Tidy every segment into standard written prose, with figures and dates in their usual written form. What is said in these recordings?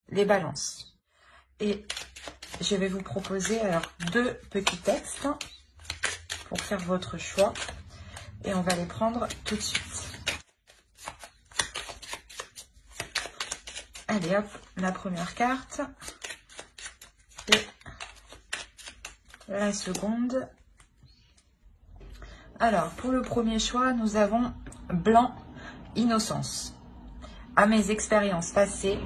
les balances. Et je vais vous proposer alors 2 petits textes pour faire votre choix. Et on va les prendre tout de suite. Allez hop, la première carte. Et la seconde. Alors, pour le premier choix, nous avons blanc, innocence. À mes expériences passées,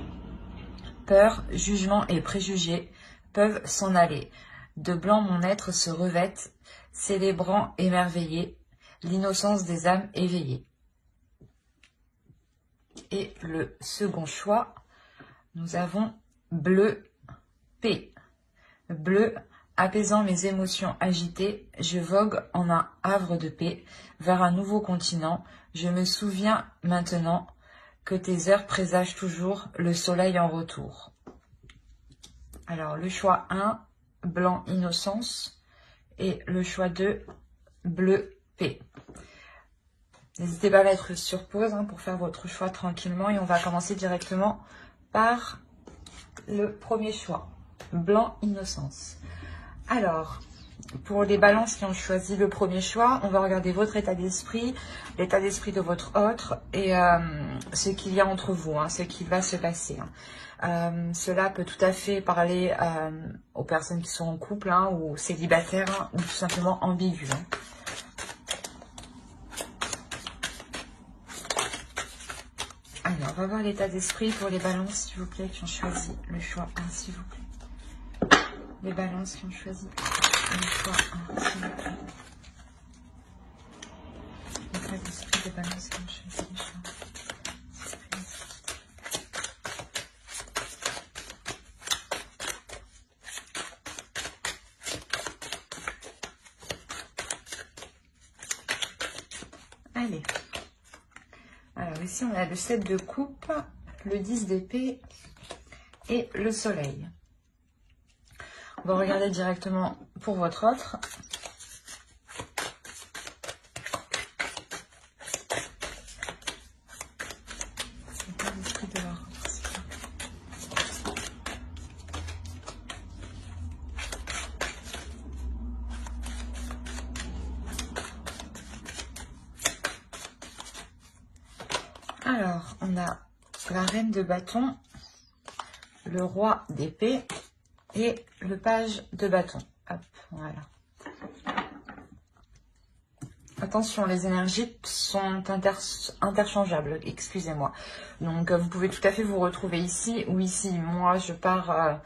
peur, jugement et préjugés peuvent s'en aller. De blanc mon être se revête, célébrant émerveillé l'innocence des âmes éveillées. Et le second choix, nous avons bleu, paix. Bleu, apaisant mes émotions agitées, je vogue en un havre de paix vers un nouveau continent. Je me souviens maintenant que tes heures présagent toujours le soleil en retour. Alors, le choix 1, blanc, innocence. Et le choix 2, bleu, paix. N'hésitez pas à mettre sur pause pour faire votre choix tranquillement. Et on va commencer directement par le premier choix, blanc, innocence. Alors, pour les balances qui ont choisi le premier choix, on va regarder votre état d'esprit, l'état d'esprit de votre autre et ce qu'il y a entre vous, ce qui va se passer. Cela peut tout à fait parler aux personnes qui sont en couple ou célibataires ou tout simplement ambigus. Alors, on va voir l'état d'esprit pour les balances, s'il vous plaît, qui ont choisi le choix 1, s'il vous plaît. Les balances qui ont choisi le choix 1, s'il vous plaît. L'état d'esprit des balances qui ont choisi le choix 1. Allez. Alors ici, on a le 7 de coupe, le 10 d'épée et le soleil. On va regarder directement pour votre autre. Alors, on a la reine de bâton, le roi d'épée et le page de bâton. Hop, voilà. Attention, les énergies sont interchangeables, excusez-moi. Donc, vous pouvez tout à fait vous retrouver ici ou ici. Moi, je pars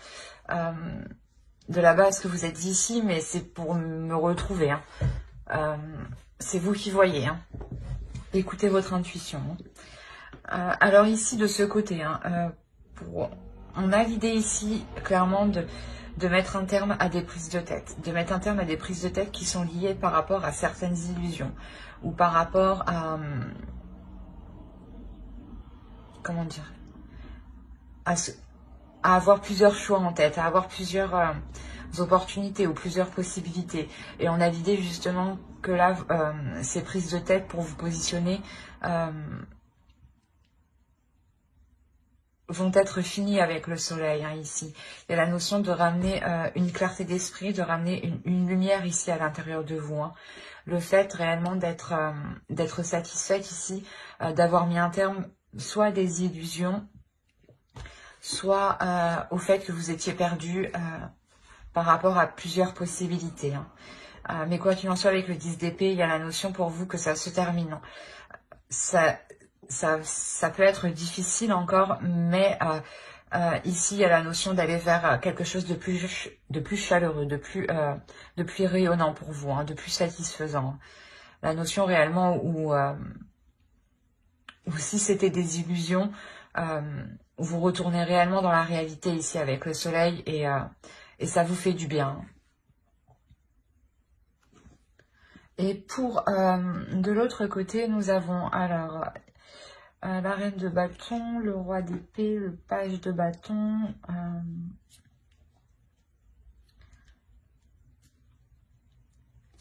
de la base que vous êtes ici, mais c'est pour me retrouver. C'est vous qui voyez. Écoutez votre intuition. Alors ici, de ce côté, on a l'idée ici, clairement, de mettre un terme à des prises de tête. De mettre un terme à des prises de tête qui sont liées par rapport à certaines illusions. Ou par rapport à... comment dire, à avoir plusieurs choix en tête, à avoir plusieurs opportunités ou plusieurs possibilités. Et on a l'idée justement que là, ces prises de tête pour vous positionner... vont être finis avec le soleil ici. Il y a la notion de ramener une clarté d'esprit, de ramener une lumière ici à l'intérieur de vous. Le fait réellement d'être satisfaite ici, d'avoir mis un terme soit à des illusions, soit au fait que vous étiez perdu par rapport à plusieurs possibilités. Mais quoi qu'il en soit, avec le 10 d'épée, il y a la notion pour vous que ça se termine. Ça peut être difficile encore, mais ici, il y a la notion d'aller vers quelque chose de plus chaleureux, de plus rayonnant pour vous, de plus satisfaisant. La notion réellement où si c'était des illusions, vous retournez réellement dans la réalité ici avec le soleil et ça vous fait du bien. Et pour de l'autre côté, nous avons alors... la reine de bâton, le roi d'épée, le page de bâton.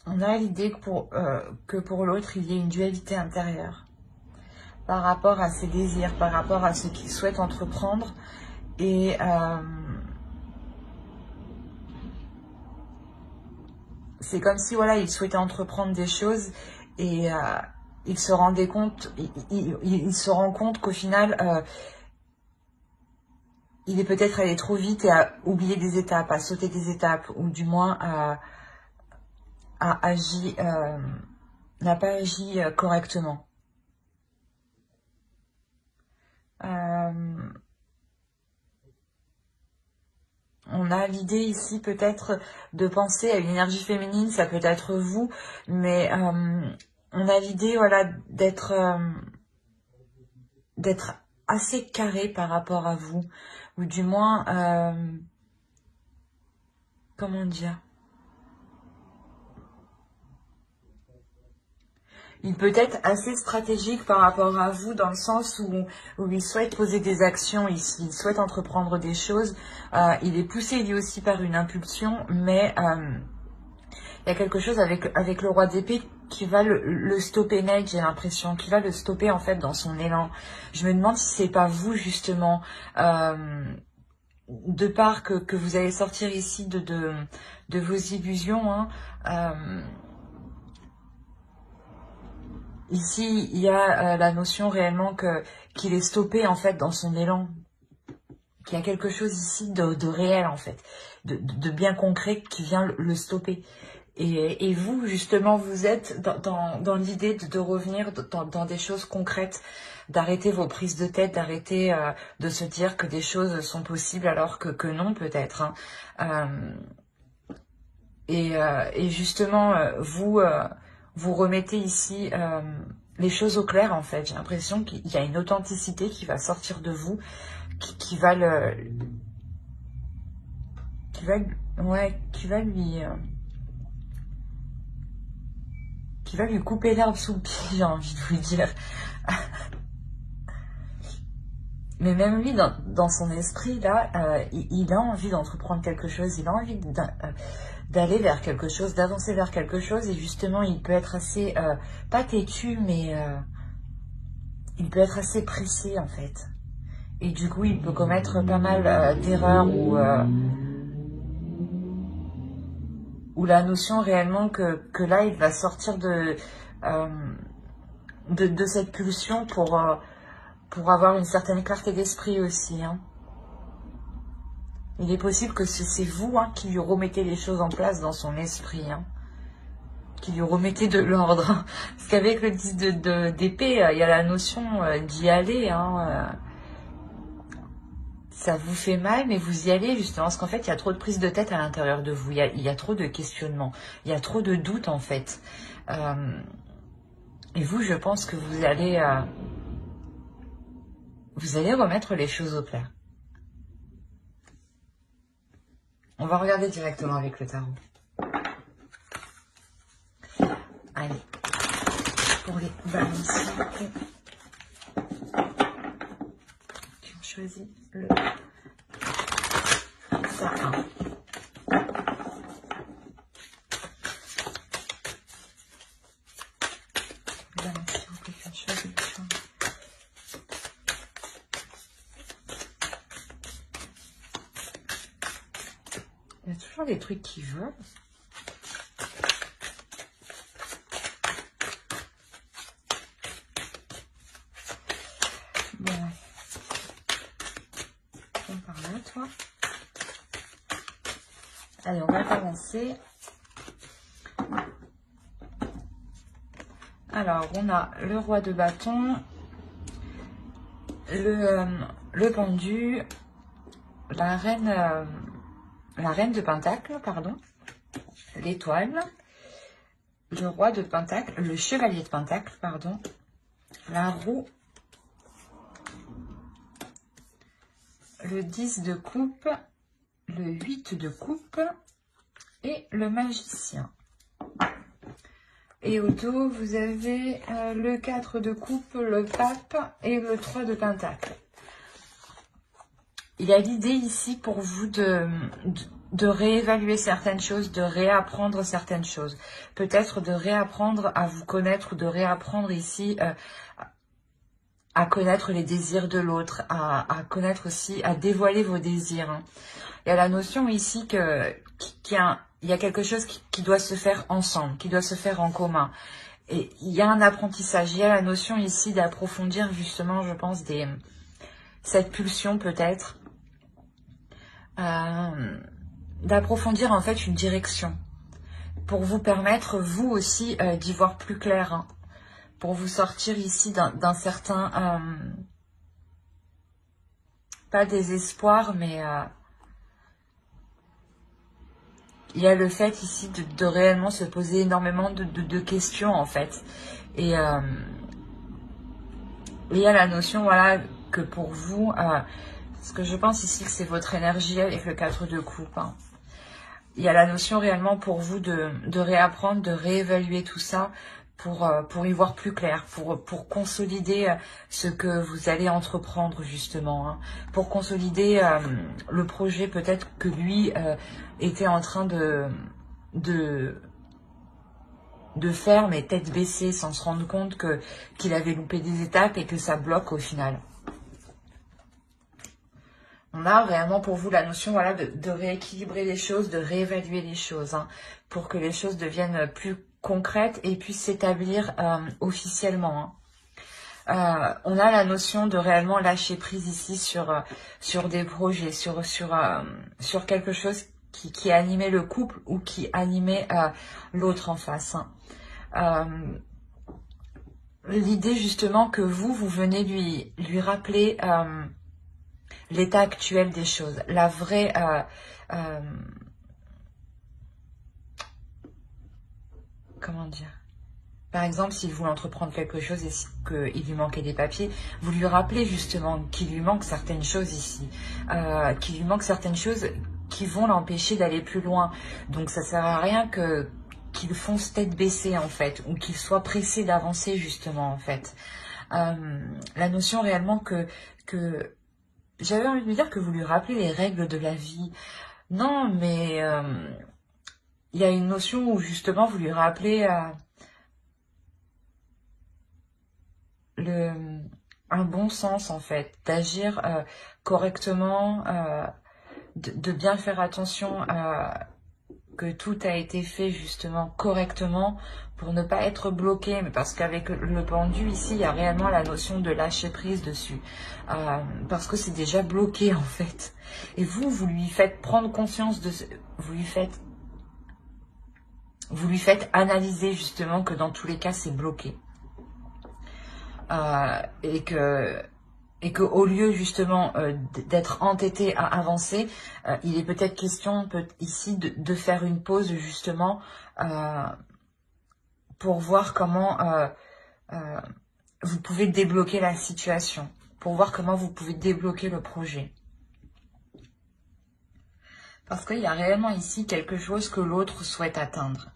On a l'idée que pour l'autre, il y ait une dualité intérieure par rapport à ses désirs, par rapport à ce qu'il souhaite entreprendre Et c'est comme si, voilà, il souhaitait entreprendre des choses et il se rendait compte, il se rend compte qu'au final, il est peut-être allé trop vite et a oublié des étapes, a sauté des étapes, ou du moins n'a pas agi correctement. On a l'idée ici peut-être de penser à une énergie féminine, ça peut être vous, mais on a l'idée, voilà, d'être assez carré par rapport à vous, ou du moins, comment dire, il peut être assez stratégique par rapport à vous dans le sens où il souhaite poser des actions ici, il souhaite entreprendre des choses, il est poussé lui aussi par une impulsion, mais il y a quelque chose avec le roi d'épée qui va le stopper net, j'ai l'impression, qui va le stopper en fait dans son élan. Je me demande si c'est pas vous justement, de part que vous allez sortir ici de vos illusions, hein, ici, il y a la notion réellement qu'il est stoppé en fait dans son élan, qu'il y a quelque chose ici de réel en fait, de bien concret qui vient le stopper. Et vous, justement, vous êtes dans l'idée de revenir dans des choses concrètes, d'arrêter vos prises de tête, d'arrêter de se dire que des choses sont possibles alors que non peut-être. Hein. Et justement, vous remettez ici les choses au clair en fait. J'ai l'impression qu'il y a une authenticité qui va sortir de vous, qui va lui couper l'herbe sous le pied, j'ai envie de vous dire. Mais même lui, dans son esprit, là, il a envie d'entreprendre quelque chose, il a envie d'aller vers quelque chose, d'avancer vers quelque chose, et justement, il peut être assez, pas têtu, mais il peut être assez pressé, en fait. Et du coup, il peut commettre pas mal d'erreurs ou la notion réellement que là, il va sortir de cette pulsion pour avoir une certaine clarté d'esprit aussi. Hein. Il est possible que c'est vous qui lui remettez les choses en place dans son esprit, hein, qui lui remettez de l'ordre. Hein. Parce qu'avec le 10 d'épée, il y a la notion d'y aller. Hein, ça vous fait mal, mais vous y allez justement, parce qu'en fait, il y a trop de prise de tête à l'intérieur de vous. Il y a trop de questionnements, il y a trop de doutes en fait. Et vous, je pense que vous allez remettre les choses au clair. On va regarder directement avec le tarot. Allez, pour les balances qui ont choisi le sapin. Il y a toujours des trucs qui volent. Bon. Viens par là, toi. Allez, on va avancer. Alors, on a le roi de bâton, le pendu, la reine de pentacle, pardon, l'étoile, le roi de pentacle, le chevalier de pentacle, pardon, la roue, le 10 de coupe, le 8 de coupe et le magicien. Et au dos, vous avez le 4 de coupe, le pape et le 3 de pentacle. Il y a l'idée ici pour vous de réévaluer certaines choses, de réapprendre certaines choses. Peut-être de réapprendre à vous connaître ou de réapprendre ici à connaître les désirs de l'autre, à connaître aussi, à dévoiler vos désirs. Hein. Il y a la notion ici qu'il y a quelque chose qui doit se faire ensemble, qui doit se faire en commun. Et il y a un apprentissage, il y a la notion ici d'approfondir justement, je pense, cette pulsion peut-être, d'approfondir en fait une direction, pour vous permettre, vous aussi, d'y voir plus clair, hein, pour vous sortir ici d'un certain, pas désespoir, mais il y a le fait ici de réellement se poser énormément de questions en fait. Et il y a la notion, voilà, que pour vous, parce que je pense ici que c'est votre énergie avec le 4 de coupe. Hein. Il y a la notion réellement pour vous de réapprendre, de réévaluer tout ça pour y voir plus clair, pour consolider ce que vous allez entreprendre justement, hein, pour consolider le projet peut-être que lui était en train de faire, mais tête baissée, sans se rendre compte qu'il avait loupé des étapes et que ça bloque au final. On a réellement pour vous la notion, voilà, de rééquilibrer les choses, de réévaluer les choses, hein, pour que les choses deviennent plus concrètes et puissent s'établir officiellement. Hein. On a la notion de réellement lâcher prise ici sur des projets, sur quelque chose qui animait le couple ou qui animait l'autre en face. Hein. L'idée justement que vous venez lui rappeler l'état actuel des choses, la vraie comment dire, par exemple s'il voulait entreprendre quelque chose et qu'il lui manquait des papiers, vous lui rappelez justement qu'il lui manque certaines choses ici, qu'il lui manque certaines choses qui vont l'empêcher d'aller plus loin. Donc ça sert à rien qu'il fonce tête baissée en fait, ou qu'il soit pressé d'avancer justement en fait. La notion réellement que j'avais envie de me dire que vous lui rappelez les règles de la vie. Non, mais il y a une notion où justement vous lui rappelez un bon sens en fait, d'agir correctement, de bien faire attention que tout a été fait justement correctement pour ne pas être bloqué, mais parce qu'avec le pendu ici, il y a réellement la notion de lâcher prise dessus, parce que c'est déjà bloqué en fait. Et vous lui faites prendre conscience de vous lui faites analyser justement que dans tous les cas c'est bloqué, et que au lieu justement d'être entêté à avancer, il est peut-être question ici de faire une pause justement pour voir comment vous pouvez débloquer la situation, pour voir comment vous pouvez débloquer le projet. Parce qu'il y a réellement ici quelque chose que l'autre souhaite atteindre.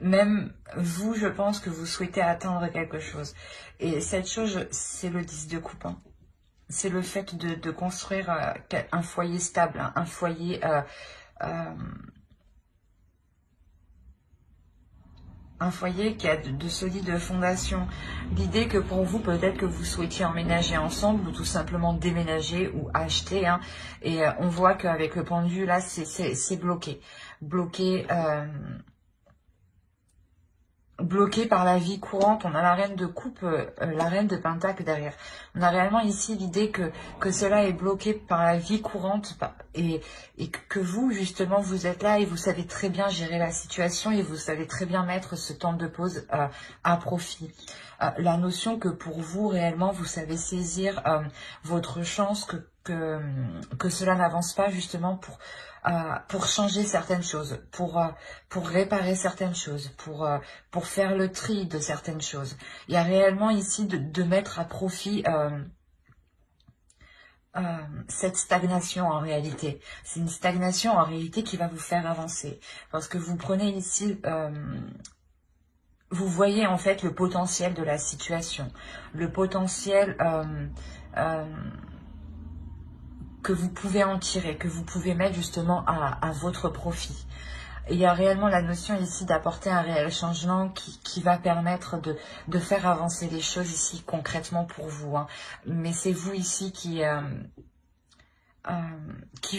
Même vous, je pense que vous souhaitez atteindre quelque chose. Et cette chose, c'est le 10 de coupe. Hein. C'est le fait de construire un foyer stable, un foyer qui a de solides fondations. L'idée que pour vous, peut-être que vous souhaitiez emménager ensemble ou tout simplement déménager ou acheter. Hein, et on voit qu'avec le pendu, là, c'est bloqué. Bloqué par la vie courante. On a la reine de coupe, la reine de pentacle derrière. On a réellement ici l'idée que cela est bloqué par la vie courante et que vous, justement, vous êtes là et vous savez très bien gérer la situation et vous savez très bien mettre ce temps de pause à profit. La notion que pour vous, réellement, vous savez saisir votre chance, que cela n'avance pas justement pour changer certaines choses, pour réparer certaines choses, pour faire le tri de certaines choses. Il y a réellement ici de mettre à profit cette stagnation en réalité. C'est une stagnation en réalité qui va vous faire avancer. Parce que vous prenez ici... vous voyez en fait le potentiel de la situation, le potentiel que vous pouvez en tirer, que vous pouvez mettre justement à votre profit. il y a réellement la notion ici d'apporter un réel changement qui va permettre de faire avancer les choses ici concrètement pour vous, hein. Mais c'est vous ici qui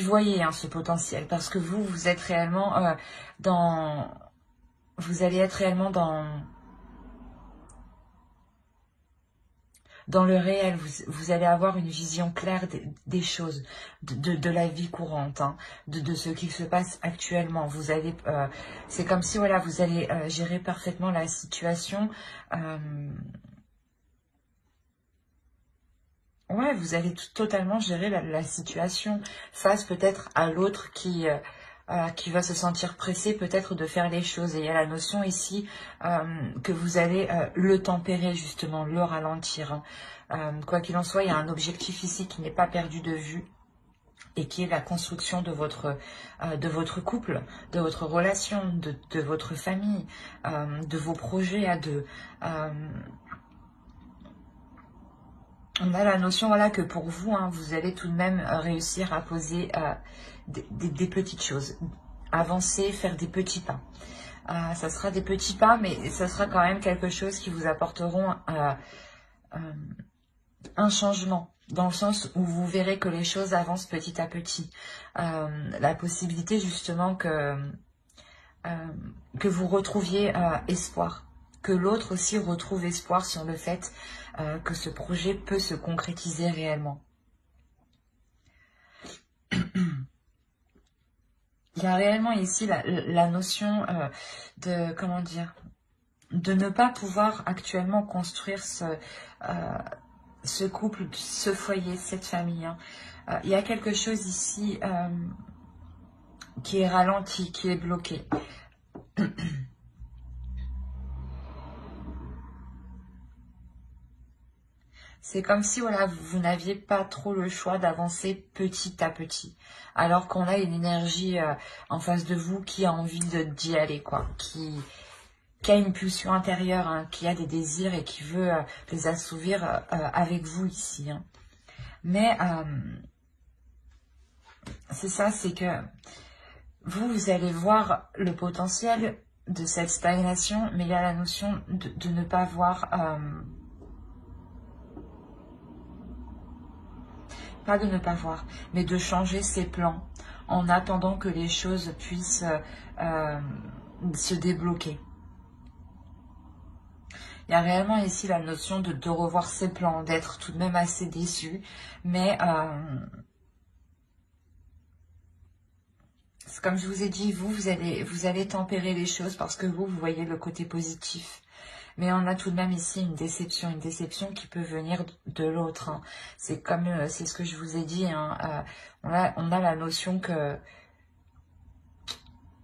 voyez, hein, ce potentiel, parce que vous êtes réellement vous allez être réellement dans le réel, vous allez avoir une vision claire des choses, de la vie courante, hein, de ce qui se passe actuellement. Vous allez, c'est comme si voilà, vous allez gérer parfaitement la situation. Ouais, vous allez totalement gérer la situation face peut-être à l'autre qui va se sentir pressé peut-être de faire les choses. Et il y a la notion ici que vous allez le tempérer justement, le ralentir, hein. Quoi qu'il en soit, il y a un objectif ici qui n'est pas perdu de vue et qui est la construction de votre couple, de votre relation, de votre famille, de vos projets à deux. On a la notion voilà, que pour vous, hein, vous allez tout de même réussir à poser des petites choses, avancer, faire des petits pas. Ça sera des petits pas, mais ça sera quand même quelque chose qui vous apporteront un changement, dans le sens où vous verrez que les choses avancent petit à petit. La possibilité justement que vous retrouviez espoir, que l'autre aussi retrouve espoir sur le fait que ce projet peut se concrétiser réellement. Il y a réellement ici la notion de, comment dire, de ne pas pouvoir actuellement construire ce couple, ce foyer, cette famille, hein. Il y a quelque chose ici qui est ralenti, qui est bloqué. C'est comme si voilà, vous n'aviez pas trop le choix d'avancer petit à petit. Alors qu'on a une énergie en face de vous qui a envie d'y aller, quoi. Qui a une pulsion intérieure, hein, qui a des désirs et qui veut les assouvir avec vous ici, hein. Mais c'est ça, c'est que vous allez voir le potentiel de cette stagnation, mais il y a la notion de ne pas voir... pas de ne pas voir, mais de changer ses plans en attendant que les choses puissent se débloquer. Il y a réellement ici la notion de revoir ses plans, d'être tout de même assez déçu, mais comme je vous ai dit, vous allez tempérer les choses parce que vous voyez le côté positif. Mais on a tout de même ici une déception qui peut venir de l'autre, hein. C'est comme, c'est ce que je vous ai dit, hein, on a la notion que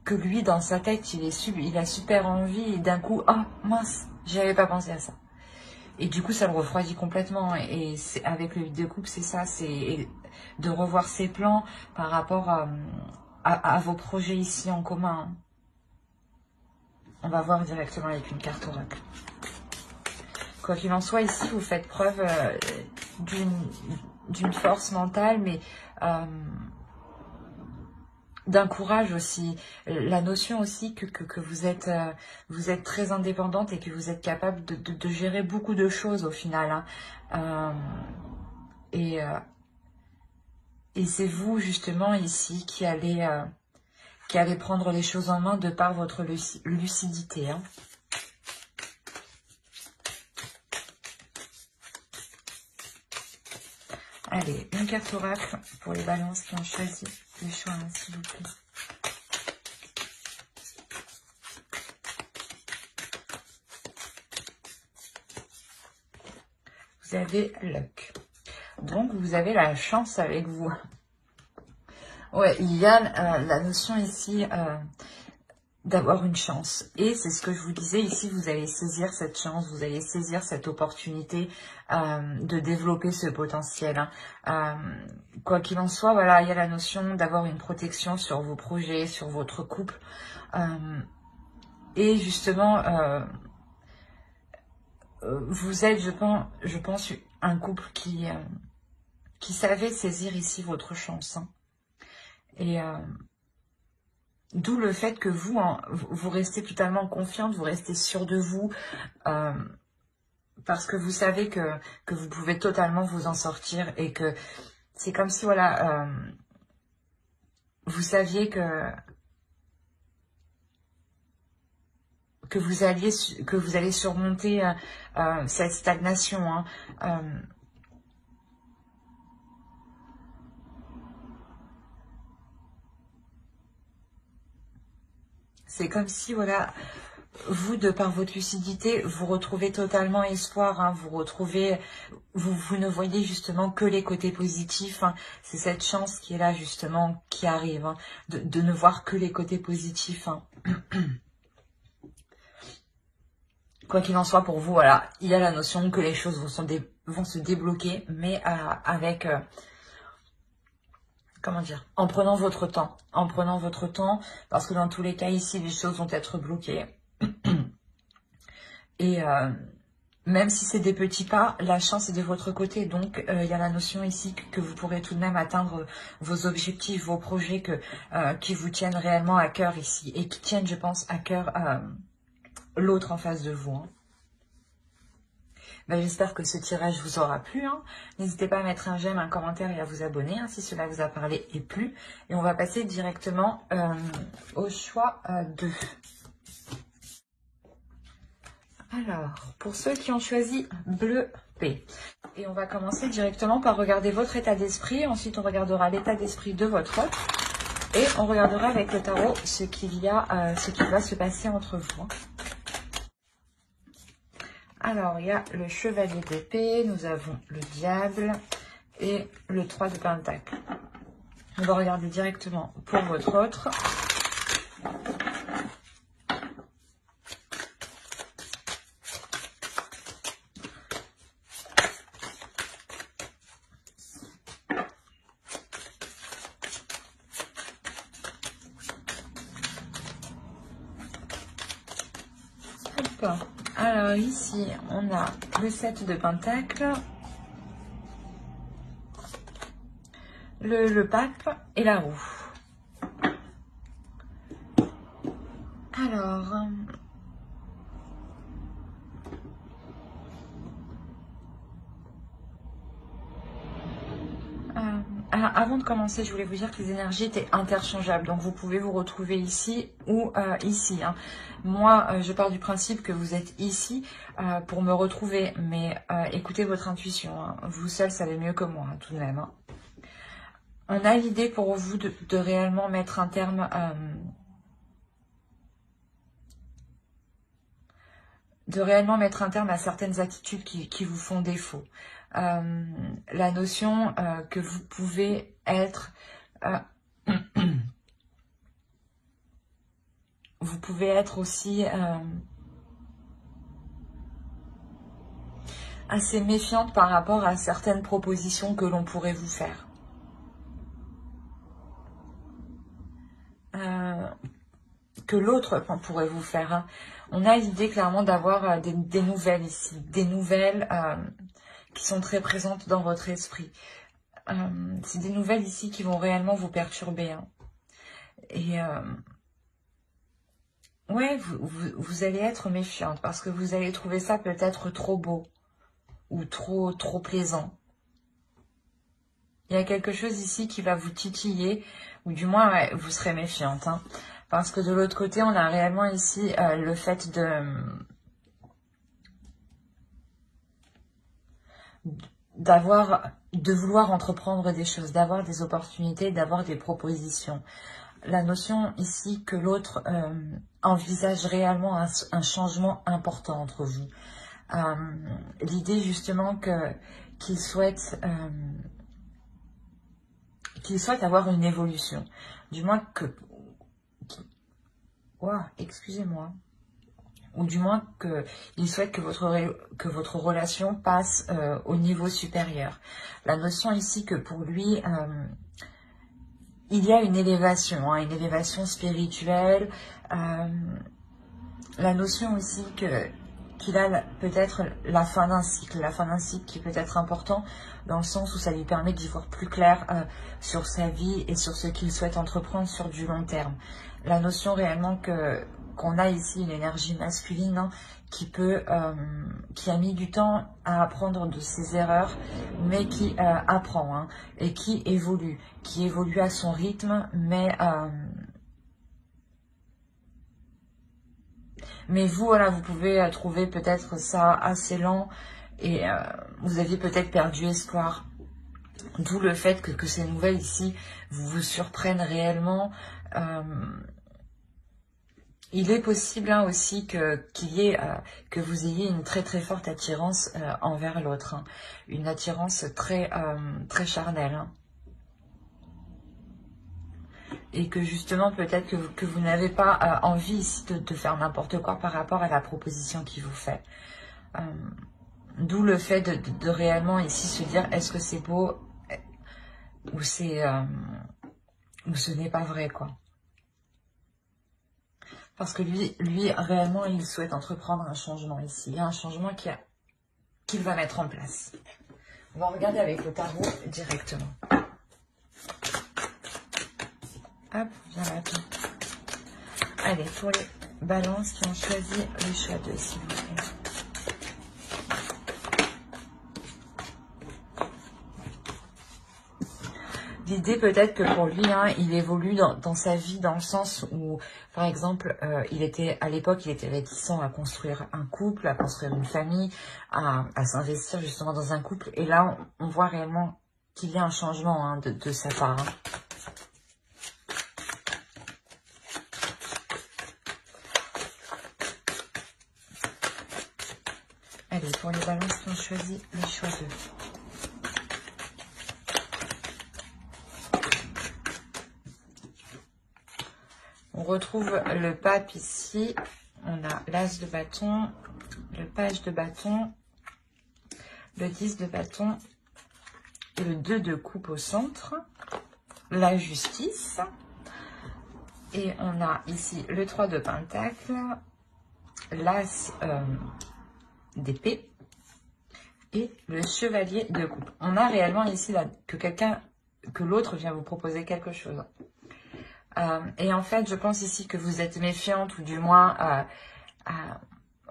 lui, dans sa tête, il a super envie et d'un coup, ah mince, j'y avais pas pensé à ça. Et du coup, ça le refroidit complètement. Et avec le 8 de coupe, c'est ça, c'est de revoir ses plans par rapport à vos projets ici en commun, hein. On va voir directement avec une carte oracle. Quoi qu'il en soit, ici, vous faites preuve d'une force mentale, mais d'un courage aussi. La notion aussi que vous êtes très indépendante et que vous êtes capable de gérer beaucoup de choses au final, hein. Et c'est vous, justement, ici, qui allez prendre les choses en main de par votre lucidité, hein. Allez, une carte oracle pour les balances qui ont choisi le choix, hein, s'il vous plaît. Vous avez luck. Donc, vous avez la chance avec vous. Ouais, il y a la notion ici d'avoir une chance. Et c'est ce que je vous disais, ici, vous allez saisir cette chance, vous allez saisir cette opportunité de développer ce potentiel, hein. Quoi qu'il en soit, voilà, il y a la notion d'avoir une protection sur vos projets, sur votre couple. Et justement, vous êtes, je pense, un couple qui savait saisir ici votre chance, hein. Et D'où le fait que vous, hein, vous restez totalement confiante, vous restez sûre de vous, parce que vous savez que vous pouvez totalement vous en sortir et que c'est comme si, voilà, vous saviez que vous allez surmonter cette stagnation, hein. C'est comme si, voilà, vous, de par votre lucidité, vous retrouvez totalement espoir, hein, vous ne voyez justement que les côtés positifs, hein. C'est cette chance qui est là, justement, qui arrive, hein, de ne voir que les côtés positifs, hein. Quoi qu'il en soit pour vous, voilà, il y a la notion que les choses vont se débloquer, mais avec... comment dire, en prenant votre temps, parce que dans tous les cas ici, les choses vont être bloquées. Et même si c'est des petits pas, la chance est de votre côté. Donc, il y a la notion ici que vous pourrez tout de même atteindre vos objectifs, vos projets qui vous tiennent réellement à cœur ici. Et qui tiennent, je pense, à cœur l'autre en face de vous, hein. Ben, j'espère que ce tirage vous aura plu, hein. N'hésitez pas à mettre un j'aime, un commentaire et à vous abonner, hein, si cela vous a parlé et plu. Et on va passer directement au choix 2. Alors, pour ceux qui ont choisi bleu P, et on va commencer directement par regarder votre état d'esprit. Ensuite, on regardera l'état d'esprit de votre autre. Et on regardera avec le tarot ce qui va se passer entre vous, hein. Alors, il y a le chevalier d'épée, nous avons le diable et le 3 de pentacle. On va regarder directement pour votre autre. Hop. Alors ici, on a le 7 de pentacle, le pape et la roue. Alors, avant de commencer, je voulais vous dire que les énergies étaient interchangeables. Donc, vous pouvez vous retrouver ici ou ici, hein. Moi, je pars du principe que vous êtes ici pour me retrouver. Mais écoutez votre intuition, hein. Vous seul savez mieux que moi, hein, tout de même, hein. On a l'idée pour vous de réellement mettre un terme... à certaines attitudes qui vous font défaut. La notion que vous pouvez être... vous pouvez être aussi assez méfiante par rapport à certaines propositions que l'on pourrait vous faire. Que l'autre pourrait vous faire, hein. On a l'idée clairement d'avoir des nouvelles ici, des nouvelles qui sont très présentes dans votre esprit. C'est des nouvelles ici qui vont réellement vous perturber, hein. Et ouais, vous allez être méfiante parce que vous allez trouver ça peut-être trop beau ou trop plaisant. Il y a quelque chose ici qui va vous titiller, ou du moins ouais, vous serez méfiante, hein. Parce que de l'autre côté, on a réellement ici le fait de vouloir entreprendre des choses, d'avoir des opportunités, d'avoir des propositions. La notion ici que l'autre envisage réellement un changement important entre vous. L'idée justement qu'il souhaite avoir une évolution. Du moins excusez-moi. Ou du moins qu'il souhaite que votre relation passe au niveau supérieur. La notion ici que pour lui, il y a une élévation, hein, une élévation spirituelle. La notion aussi qu'il a peut-être la fin d'un cycle qui peut être important dans le sens où ça lui permet d'y voir plus clair sur sa vie et sur ce qu'il souhaite entreprendre sur du long terme. La notion réellement qu'on a ici une énergie masculine hein, qui a mis du temps à apprendre de ses erreurs, mais qui apprend hein, et qui évolue à son rythme, mais vous, voilà, vous pouvez trouver peut-être ça assez lent et vous aviez peut-être perdu espoir. D'où le fait que ces nouvelles ici vous surprennent réellement. Il est possible hein, aussi que vous ayez une très très forte attirance envers l'autre. Hein. Une attirance très charnelle. Hein. Et que justement peut-être que vous n'avez pas envie ici de faire n'importe quoi par rapport à la proposition qu'il vous fait. D'où le fait de réellement ici se dire est-ce que c'est beau ou ou ce n'est pas vrai quoi. Parce que lui réellement il souhaite entreprendre un changement ici. Il y a un changement qu'il va mettre en place. On va regarder avec le tarot directement. Hop, viens là. Allez, pour les balances qui ont choisi le choix 2, s'il vous plaît. L'idée peut-être que pour lui, hein, il évolue dans sa vie dans le sens où, par exemple, à l'époque, il était réticent à construire un couple, à construire une famille, à s'investir justement dans un couple. Et là, on voit réellement qu'il y a un changement hein, de sa part. Hein. Allez, pour les balances qui ont choisi le choix 2. On retrouve le pape ici. On a l'as de bâton, le page de bâton, le 10 de bâton et le 2 de coupe au centre. La justice. Et on a ici le 3 de pentacle, l'as d'épée et le chevalier de coupe. On a réellement ici là, que l'autre vient vous proposer quelque chose. Et en fait, je pense ici que vous êtes méfiante, ou du moins,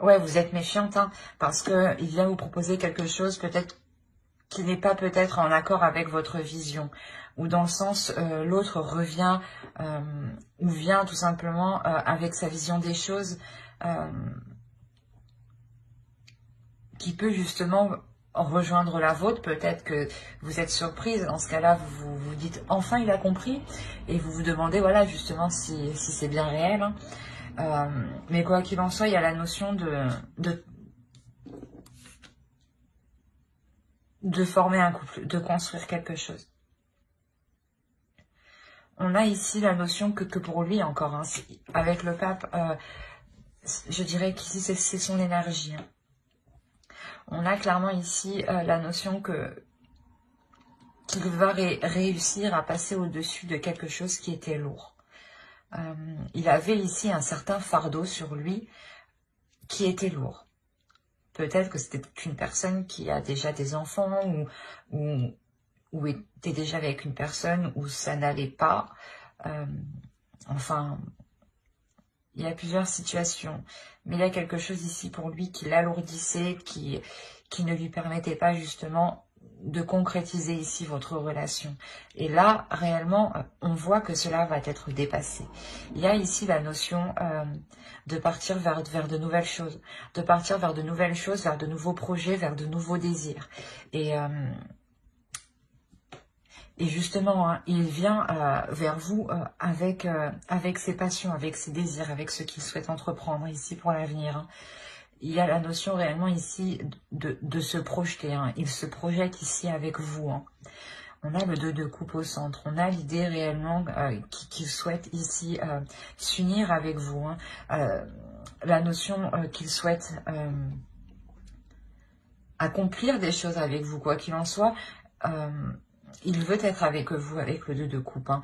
ouais, vous êtes méfiante, hein, parce que il vient vous proposer quelque chose peut-être qui n'est pas peut-être en accord avec votre vision, ou dans le sens, l'autre revient, ou vient tout simplement avec sa vision des choses, qui peut justement rejoindre la vôtre. Peut-être que vous êtes surprise, dans ce cas-là vous vous dites enfin il a compris, et vous vous demandez voilà justement si c'est bien réel hein. Mais quoi qu'il en soit, il y a la notion de former un couple, de construire quelque chose. On a ici la notion que pour lui encore hein, avec le pape, je dirais qu'ici c'est son énergie hein. On a clairement ici la notion qu'il va réussir à passer au-dessus de quelque chose qui était lourd. Il avait ici un certain fardeau sur lui qui était lourd. Peut-être que c'était une personne qui a déjà des enfants ou était déjà avec une personne où ça n'allait pas. Enfin, il y a plusieurs situations. Mais il y a quelque chose ici pour lui qui l'alourdissait, qui ne lui permettait pas justement de concrétiser ici votre relation. Et là, réellement, on voit que cela va être dépassé. Il y a ici la notion de partir vers de nouvelles choses. De partir vers de nouvelles choses, vers de nouveaux projets, vers de nouveaux désirs. Et justement, hein, il vient vers vous avec ses passions, avec ses désirs, avec ce qu'il souhaite entreprendre ici pour l'avenir. Hein. Il y a la notion réellement ici de se projeter. Hein. Il se projette ici avec vous. Hein. On a le 2 de coupe au centre. On a l'idée réellement qu'il souhaite ici s'unir avec vous. Hein. La notion qu'il souhaite accomplir des choses avec vous, quoi qu'il en soit. Il veut être avec vous, avec le 2 de coupe. Hein.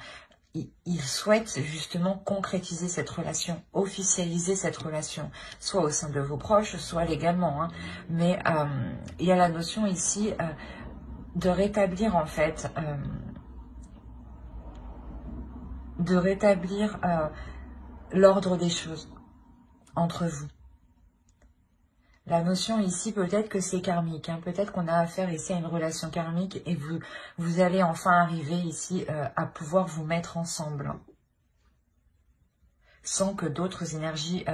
il souhaite justement concrétiser cette relation, officialiser cette relation, soit au sein de vos proches, soit légalement. Hein. Mais il y a la notion ici de rétablir en fait, l'ordre des choses entre vous. La notion ici, peut-être que c'est karmique, hein. Peut-être qu'on a affaire ici à une relation karmique et vous allez enfin arriver ici à pouvoir vous mettre ensemble. Sans que d'autres énergies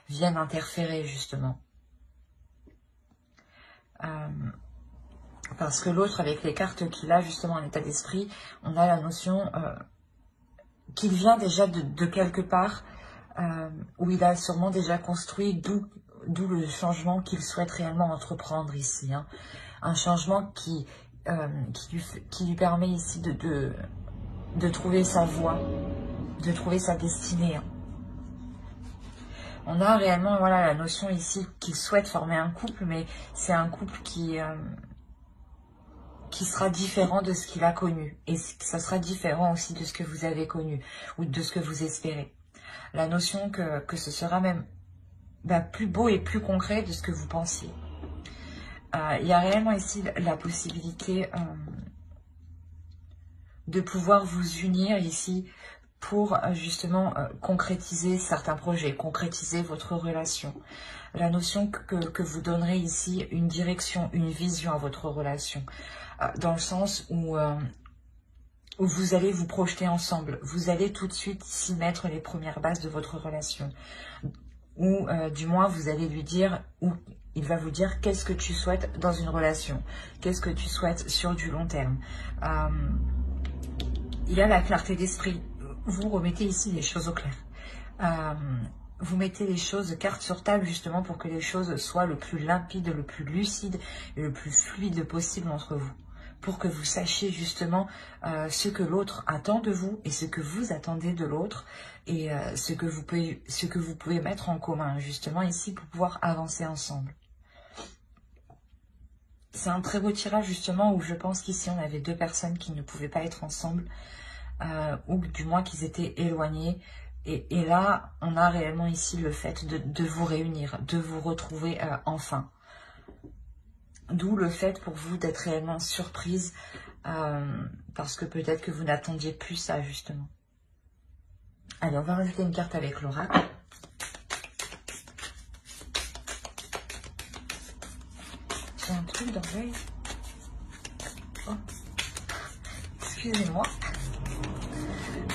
viennent interférer, justement. Parce que l'autre, avec les cartes qu'il a, justement, en état d'esprit, on a la notion qu'il vient déjà de quelque part, où il a sûrement déjà construit, d'où le changement qu'il souhaite réellement entreprendre ici. Hein. Un changement qui lui permet ici de trouver sa voie, de trouver sa destinée. Hein. On a réellement voilà, la notion ici qu'il souhaite former un couple, mais c'est un couple qui sera différent de ce qu'il a connu. Et ça sera différent aussi de ce que vous avez connu ou de ce que vous espérez. La notion que ce sera même plus beau et plus concret de ce que vous pensiez. Il y a réellement ici la possibilité de pouvoir vous unir ici pour justement concrétiser certains projets, concrétiser votre relation. La notion que vous donnerez ici une direction, une vision à votre relation, dans le sens où vous allez vous projeter ensemble, vous allez tout de suite ici mettre les premières bases de votre relation, ou du moins vous allez lui dire, ou il va vous dire qu'est-ce que tu souhaites dans une relation, qu'est-ce que tu souhaites sur du long terme. Il y a la clarté d'esprit. Vous remettez ici les choses au clair. Vous mettez les choses carte sur table justement pour que les choses soient le plus limpide, le plus lucide et le plus fluide possible entre vous. Pour que vous sachiez justement ce que l'autre attend de vous et ce que vous attendez de l'autre et ce que vous pouvez mettre en commun justement ici pour pouvoir avancer ensemble. C'est un très beau tirage justement où je pense qu'ici on avait deux personnes qui ne pouvaient pas être ensemble. Ou du moins qu'ils étaient éloignés. Et là, on a réellement ici le fait de vous réunir, de vous retrouver enfin. D'où le fait pour vous d'être réellement surprise, parce que peut-être que vous n'attendiez plus ça, justement. Allez, on va rajouter une carte avec l'oracle. J'ai un truc dans l'œil. Oh. Excusez-moi.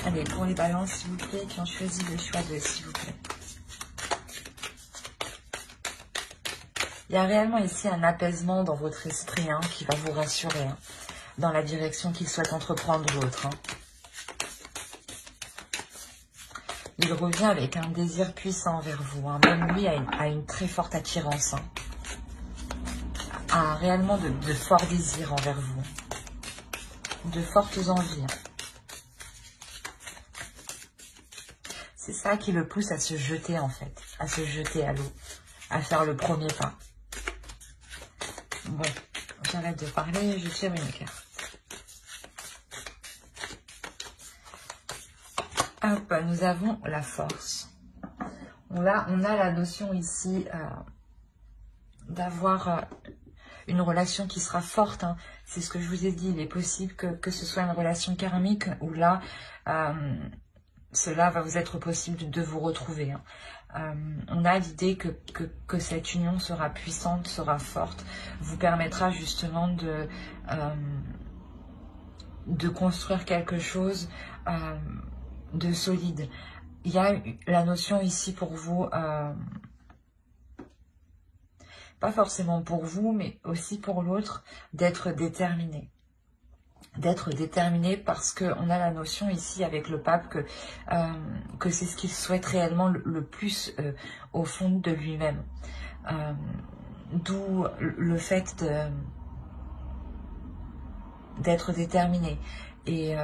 Allez, pour les balances, s'il vous plaît, qui ont choisi le choix de s'il vous plaît. Il y a réellement ici un apaisement dans votre esprit hein, qui va vous rassurer hein, dans la direction qu'il souhaite entreprendre l'autre. Hein. Il revient avec un désir puissant envers vous. Hein. Même lui a une très forte attirance. Hein. A réellement de forts désirs envers vous. De fortes envies. Hein. C'est ça qui le pousse à se jeter en fait, à se jeter à l'eau, à faire le premier pas. Bon, j'arrête de parler, je tire une carte. Hop, nous avons la force. Là, on a la notion ici d'avoir une relation qui sera forte. Hein. C'est ce que je vous ai dit, il est possible que ce soit une relation karmique où là... cela va vous être possible de vous retrouver. Hein. On a l'idée que cette union sera puissante, sera forte, vous permettra justement de construire quelque chose de solide. Il y a la notion ici pour vous, pas forcément pour vous, mais aussi pour l'autre, d'être déterminé. D'être déterminé parce qu'on a la notion ici avec le pape que c'est ce qu'il souhaite réellement le plus au fond de lui-même. D'où le fait d'être déterminé. Et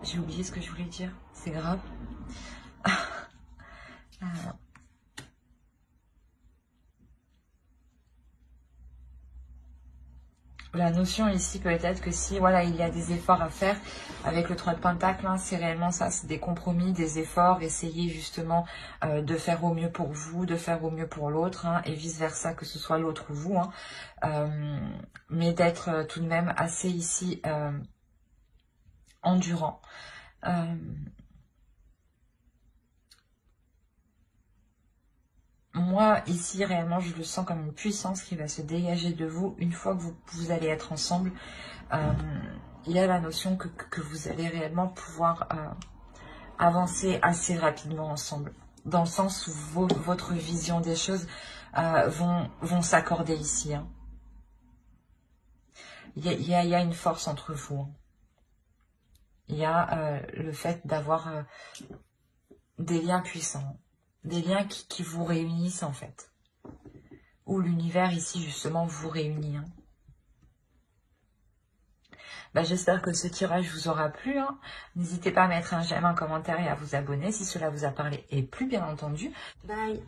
j'ai oublié ce que je voulais dire, c'est grave. La notion ici peut être que si voilà il y a des efforts à faire avec le 3 de Pentacle, hein, c'est réellement ça, c'est des compromis, des efforts, essayer justement de faire au mieux pour vous, de faire au mieux pour l'autre, hein, et vice versa, que ce soit l'autre ou vous, hein, mais d'être tout de même assez ici endurant. Moi, ici, réellement, je le sens comme une puissance qui va se dégager de vous une fois que vous allez être ensemble. Il y a la notion que vous allez réellement pouvoir avancer assez rapidement ensemble. Dans le sens où votre vision des choses vont s'accorder ici. Hein. Il y a une force entre vous. Hein. Il y a le fait d'avoir des liens puissants. Des liens qui vous réunissent en fait. Où l'univers ici justement vous réunit. Hein. Bah, j'espère que ce tirage vous aura plu. Hein. N'hésitez pas à mettre un j'aime, un commentaire et à vous abonner si cela vous a parlé et plus bien entendu. Bye.